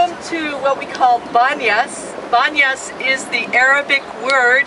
Welcome to what we call Banias. Banias is the Arabic word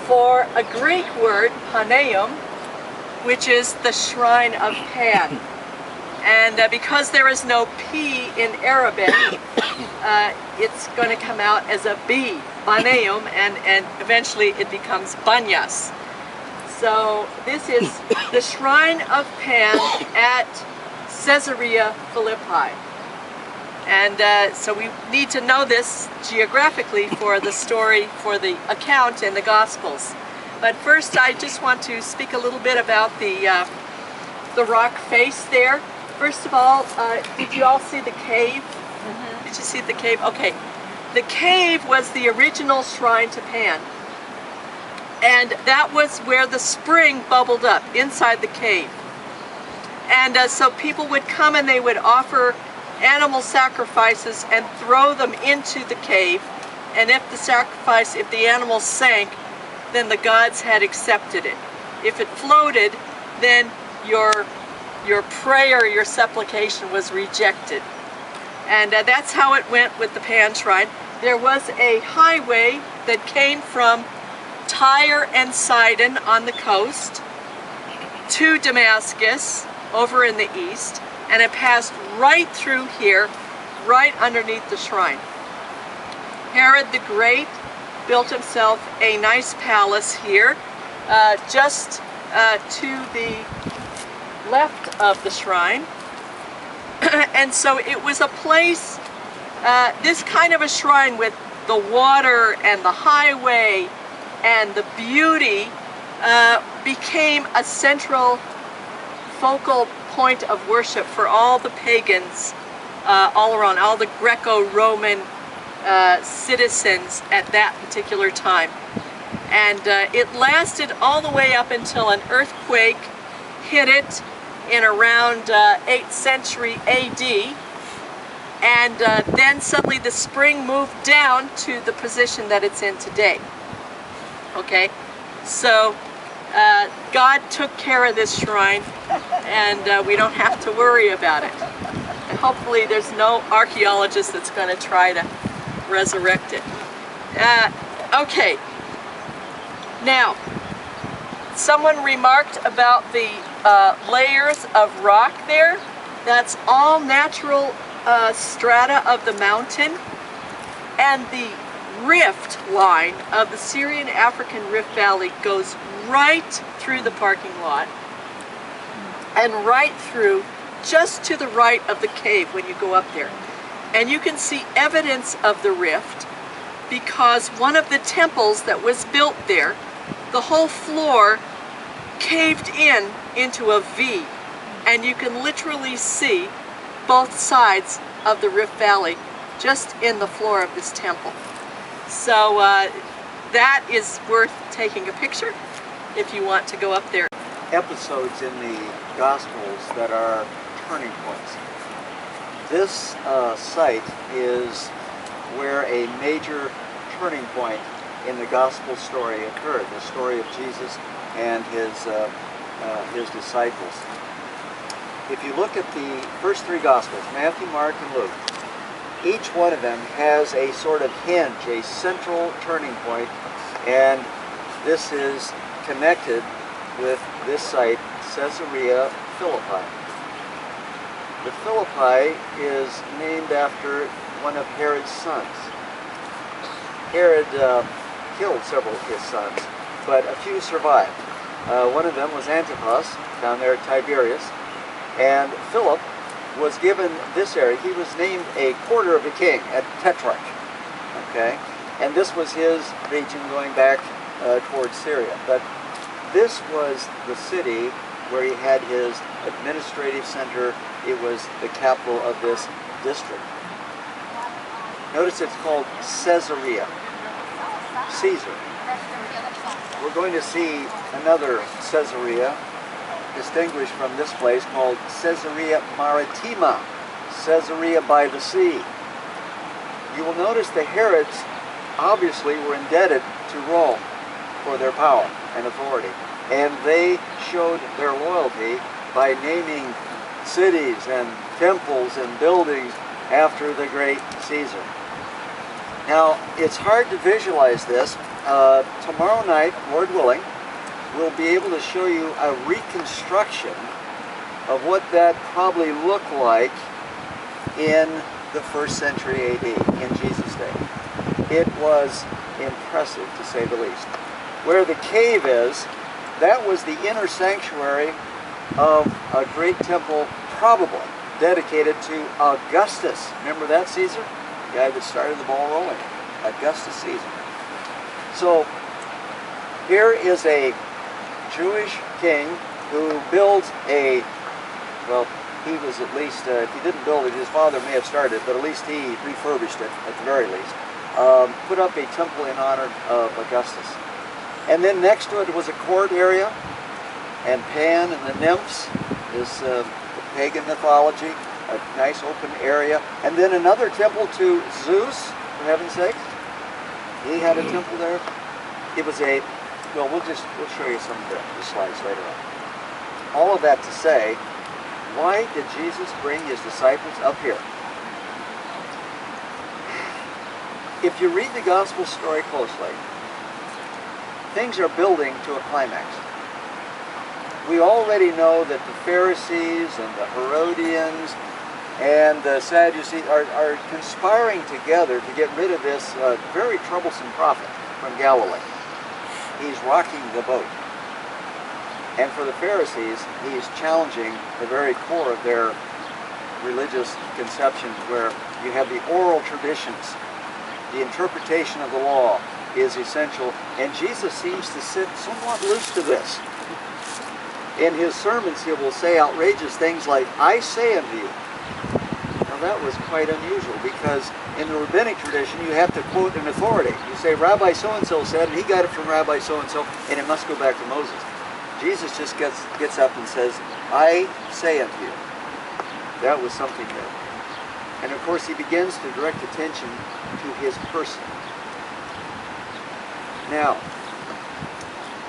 for a Greek word, Paneum, which is the shrine of Pan. And because there is no P in Arabic, it's going to come out as a B, Baneum, and eventually it becomes Banias. So this is the shrine of Pan at Caesarea Philippi. And so we need to know this geographically for the story, for the account in the Gospels. But first I just want to speak a little bit about the rock face there. First of all, did you all see the cave? Mm-hmm. Did you see the cave? Okay. The cave was the original shrine to Pan. And that was where the spring bubbled up inside the cave. And so people would come and they would offer animal sacrifices and throw them into the cave. And if the animal sank, then the gods had accepted it. If it floated, then your prayer, your supplication was rejected. And that's how it went with the Pan Shrine. There was a highway that came from Tyre and Sidon on the coast to Damascus over in the east, and it passed right through here, right underneath the shrine. Herod the Great built himself a nice palace here, just to the left of the shrine. And so it was a place, this kind of a shrine with the water and the highway and the beauty became a central focal point of worship for all the pagans all around, all the Greco-Roman citizens at that particular time. And it lasted all the way up until an earthquake hit it in around 8th century AD, and then suddenly the spring moved down to the position that it's in today. Okay, so God took care of this shrine, and we don't have to worry about it. And hopefully there's no archaeologist that's going to try to resurrect it. Okay, now someone remarked about the layers of rock there. That's all natural strata of the mountain, and the rift line of the Syrian-African Rift Valley goes right through the parking lot and right through just to the right of the cave when you go up there. And you can see evidence of the rift because one of the temples that was built there, the whole floor caved in into a V, and you can literally see both sides of the Rift Valley just in the floor of this temple. So that is worth taking a picture if you want to go up there. Episodes in the Gospels that are turning points. This site is where a major turning point in the Gospel story occurred, the story of Jesus and his disciples. If you look at the first three Gospels, Matthew, Mark, and Luke, each one of them has a sort of hinge, a central turning point, and this is connected with this site, Caesarea Philippi. The Philippi is named after one of Herod's sons. Herod killed several of his sons, but a few survived. One of them was Antipas, down there at Tiberias, and Philip was given this area. He was named a quarter of a king, a tetrarch, okay? And this was his region going back towards Syria. But this was the city where he had his administrative center. It was the capital of this district. Notice it's called Caesarea, Caesar. We're going to see another Caesarea distinguished from this place called Caesarea Maritima, Caesarea by the sea. You will notice the Herods obviously were indebted to Rome for their power and authority, and they showed their loyalty by naming cities and temples and buildings after the great Caesar. Now, it's hard to visualize this. Tomorrow night, Lord willing, we'll be able to show you a reconstruction of what that probably looked like in the 1st century AD, in Jesus' day. It was impressive, to say the least. Where the cave is, that was the inner sanctuary of a great temple, probably dedicated to Augustus. Remember that Caesar? The guy that started the ball rolling. Augustus Caesar. So here is a Jewish king who builds a, well, he was at least, if he didn't build it, his father may have started, but at least he refurbished it, at the very least. Put up a temple in honor of Augustus. And then next to it was a court area, and Pan and the nymphs, this pagan mythology, a nice open area. And then another temple to Zeus, for heaven's sake. He had a temple there. It was a, well, we'll show you some of the slides later on. All of that to say, why did Jesus bring his disciples up here? If you read the gospel story closely, things are building to a climax. We already know that the Pharisees and the Herodians and the Sadducees are conspiring together to get rid of this very troublesome prophet from Galilee. He's rocking the boat. And for the Pharisees, he's challenging the very core of their religious conceptions, where you have the oral traditions. The interpretation of the law is essential, and Jesus seems to sit somewhat loose to this. In his sermons, he will say outrageous things like, "I say unto you." Now that was quite unusual, because in the rabbinic tradition, you have to quote an authority. You say, Rabbi so-and-so said, and he got it from Rabbi so-and-so, and it must go back to Moses. Jesus just gets up and says, "I say unto you." That was something new. And of course, he begins to direct attention to his person. Now,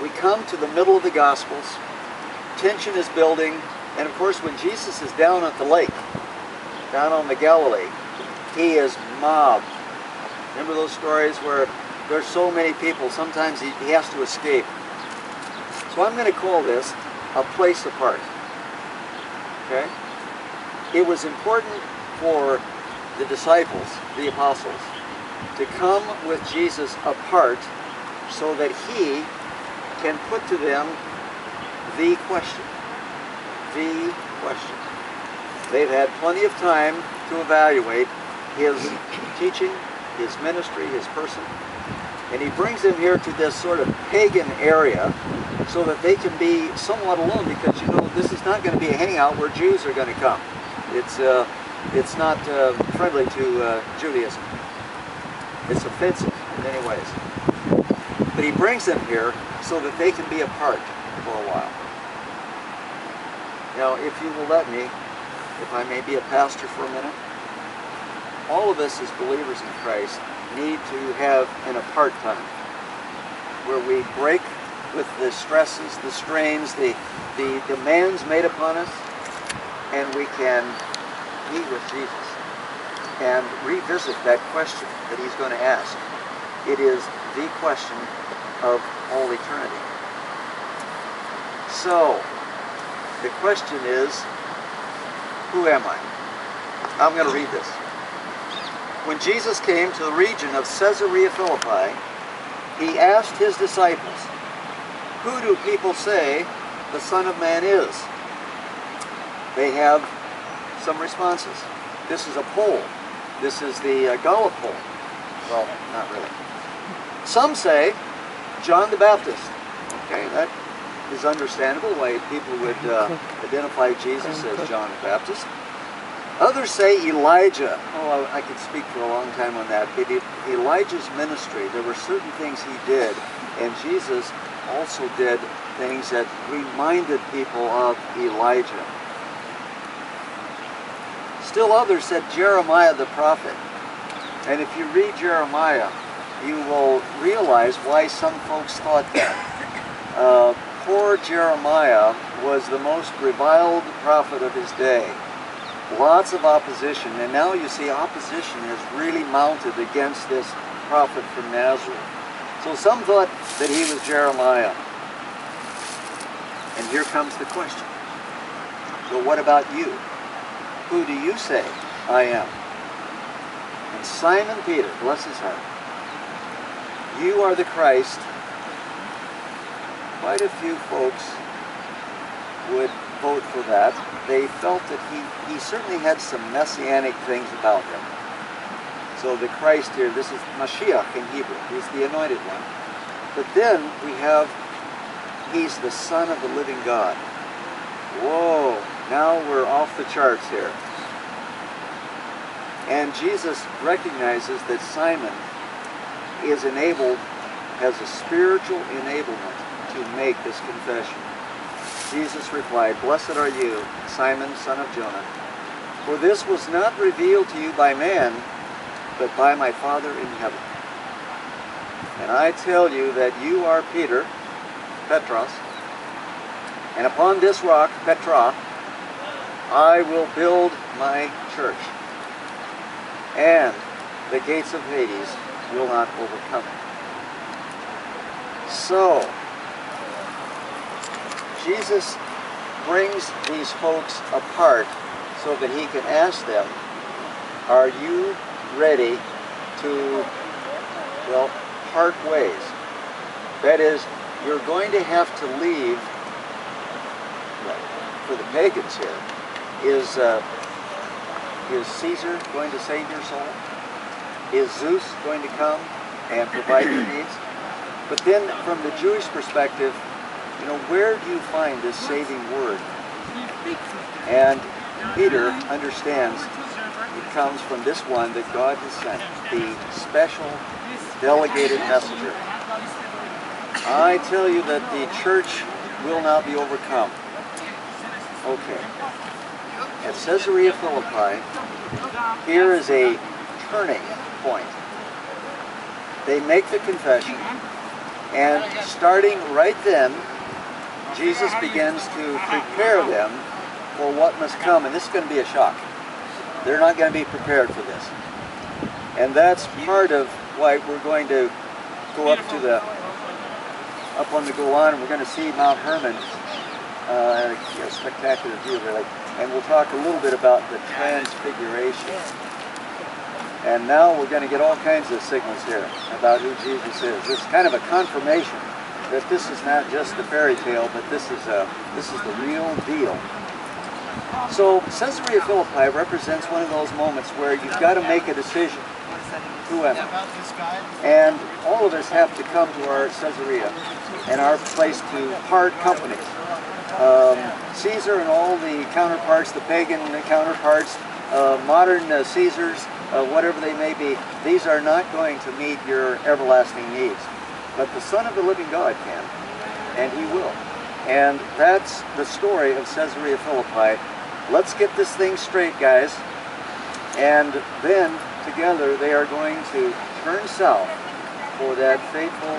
we come to the middle of the Gospels. Tension is building, and of course, when Jesus is down at the lake, down on the Galilee, he is mobbed. Remember those stories where there's so many people, sometimes he has to escape. So I'm going to call this a place apart. Okay? It was important for the disciples, the apostles, to come with Jesus apart so that he can put to them the question. The question. They've had plenty of time to evaluate his teaching, his ministry, his person. And he brings them here to this sort of pagan area so that they can be somewhat alone, because, you know, this is not going to be a hangout where Jews are going to come. It's not friendly to Judaism. It's offensive in many ways. But he brings them here so that they can be apart for a while. Now, if you will let me, if I may be a pastor for a minute, all of us as believers in Christ need to have an apart time where we break with the stresses, the strains, the demands made upon us, and we can meet with Jesus and revisit that question that he's going to ask. It is the question of all eternity. So, the question is, who am I? I'm going to read this. When Jesus came to the region of Caesarea Philippi, he asked his disciples, "Who do people say the Son of Man is?" They have some responses. This is a poll. This is the Gallup poll. Well, not really. Some say John the Baptist. Okay, that is understandable why people would identify Jesus as John the Baptist. Others say Elijah. Oh, I could speak for a long time on that. But Elijah's ministry, there were certain things he did, and Jesus also did things that reminded people of Elijah. Still others said Jeremiah the prophet. And if you read Jeremiah, you will realize why some folks thought that. Poor Jeremiah was the most reviled prophet of his day. lots of opposition, and now you see opposition has really mounted against this prophet from Nazareth. So some thought that he was Jeremiah. And here comes the question. So what about you? Who do you say I am? And Simon Peter, bless his heart, you are the Christ. Quite a few folks would vote for that. They felt that he certainly had some messianic things about him. So the Christ here, this is Mashiach in Hebrew. He's the anointed one. But then we have, he's the Son of the living God. Whoa, now we're off the charts here. And Jesus recognizes that Simon is enabled, has a spiritual enablement to make this confession. Jesus replied, "Blessed are you, Simon, son of Jonah, for this was not revealed to you by man, but by my Father in heaven. And I tell you that you are Peter, Petros, and upon this rock, Petra, I will build my church, and the gates of Hades will not overcome it." So, Jesus brings these folks apart so that he can ask them, are you ready to, well, part ways? That is, you're going to have to leave, for the pagans here, is Caesar going to save your soul? Is Zeus going to come and provide your needs? But then from the Jewish perspective, you know, where do you find this saving word? And Peter understands it comes from this one that God has sent, the special delegated messenger. I tell you that the church will not be overcome. Okay. At Caesarea Philippi, here is a turning point. They make the confession, and starting right then, Jesus begins to prepare them for what must come, and this is going to be a shock. They're not going to be prepared for this. And that's part of why we're going to go up on the Golan, and we're going to see Mount Hermon, a spectacular view really, and we'll talk a little bit about the Transfiguration. And now we're going to get all kinds of signals here about who Jesus is. This is kind of a confirmation that this is not just a fairy tale, but this is the real deal. So Caesarea Philippi represents one of those moments where you've got to make a decision. Who am I? And all of us have to come to our Caesarea and our place to part company. Caesar and all the counterparts, the pagan counterparts, modern Caesars, whatever they may be, these are not going to meet your everlasting needs. But the Son of the living God can, and he will. And that's the story of Caesarea Philippi. Let's get this thing straight, guys. And then, together, they are going to turn south for that fateful,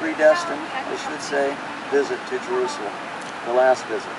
predestined, I should say, visit to Jerusalem, the last visit.